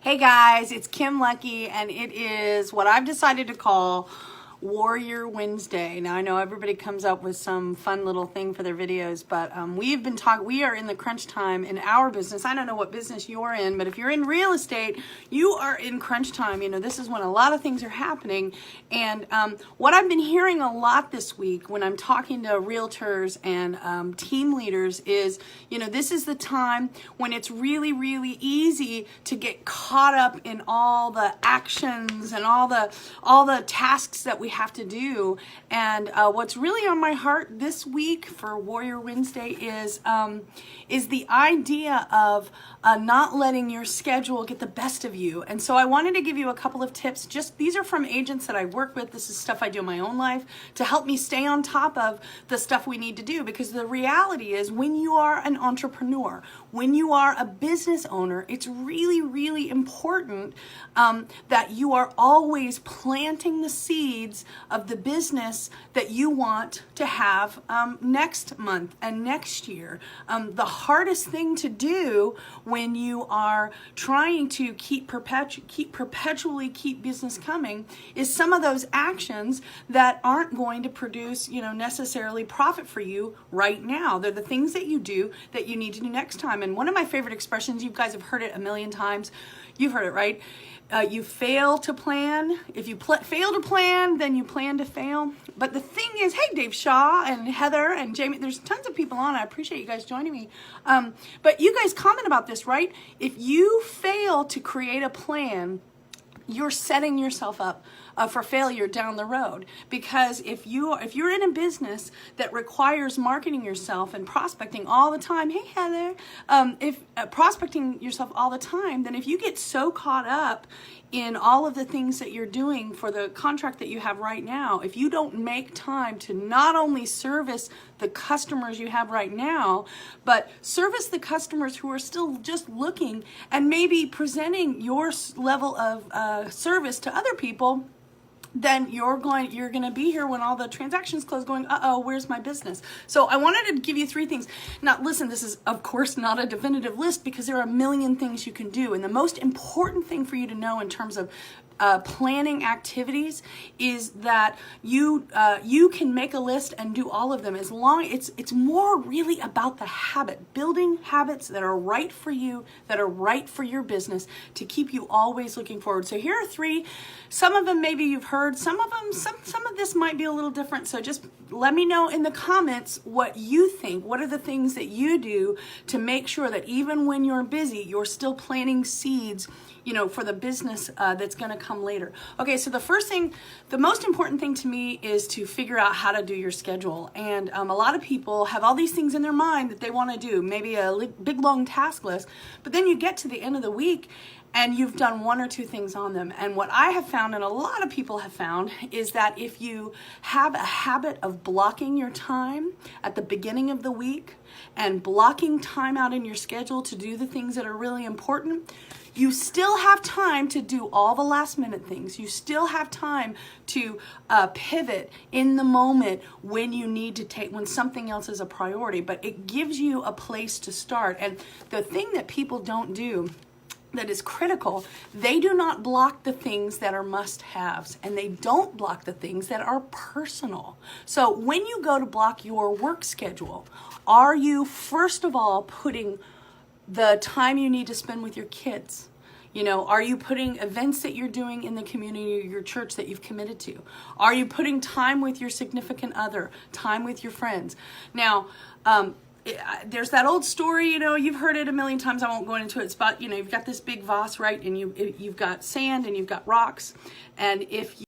Hey guys, it's Kim Lucky, and it is what I've decided to call Warrior Wednesday. Now I know everybody comes up with some fun little thing for their videos, but we are in the crunch time in our business. I don't know what business you're in, but if you're in real estate, you are in crunch time. You know, this is when a lot of things are happening. And what I've been hearing a lot this week when I'm talking to realtors and team leaders is, you know, this is the time when it's really, really easy to get caught up in all the actions and all the tasks that we have to do. And what's really on my heart this week for Warrior Wednesday is the idea of not letting your schedule get the best of you. And so I wanted to give you a couple of tips. Just these are from agents that I work with. This is stuff I do in my own life to help me stay on top of the stuff we need to do, because the reality is when you are an entrepreneur, when you are a business owner, it's really, really important that you are always planting the seeds of the business that you want to have next month and next year. The hardest thing to do when you are trying to perpetually keep business coming is some of those actions that aren't going to produce, you know, necessarily profit for you right now. They're the things that you do that you need to do next time. And one of my favorite expressions, you guys have heard it a million times. You've heard it, right? You fail to plan. If you fail to plan, then you plan to fail. But the thing is, hey, Dave Shaw and Heather and Jamie, there's tons of people on. I appreciate you guys joining me. But you guys comment about this, right? If you fail to create a plan, you're setting yourself up for failure down the road. Because if you're in a business that requires marketing yourself and prospecting all the time, hey Heather, if prospecting yourself all the time, then if you get so caught up in all of the things that you're doing for the contract that you have right now, if you don't make time to not only service the customers you have right now, but service the customers who are still just looking and maybe presenting your level of service to other people, then you're going to be here when all the transactions close going, uh-oh, where's my business? So I wanted to give you 3 things. Now, listen, this is, of course, not a definitive list because there are a million things you can do. And the most important thing for you to know in terms of planning activities is that you can make a list and do all of them, as long it's more really about the habit, building habits that are right for you, that are right for your business, to keep you always looking forward. So here are 3. Some of them maybe you've heard, some of this might be a little different. So just let me know in the comments what you think. What are the things that you do to make sure that even when you're busy, you're still planting seeds, you know, for the business that's going to come later. Okay, so the first thing, the most important thing to me is to figure out how to do your schedule. And a lot of people have all these things in their mind that they want to do, maybe a big long task list, but then you get to the end of the week and you've done 1 or 2 things on them. And what I have found, and a lot of people have found, is that if you have a habit of blocking your time at the beginning of the week and blocking time out in your schedule to do the things that are really important, you still have time to do all the last minute things. You still have time to pivot in the moment when you need to when something else is a priority, but it gives you a place to start. And the thing that people don't do that is critical, they do not block the things that are must-haves, and they don't block the things that are personal. So when you go to block your work schedule, are you first of all putting the time you need to spend with your kids? You know, are you putting events that you're doing in the community or your church that you've committed to? Are you putting time with your significant other, time with your friends? Now, there's that old story, you know, you've heard it a million times. I won't go into it. It's about, you know, you've got this big vase, right? And you've got sand and you've got rocks. And if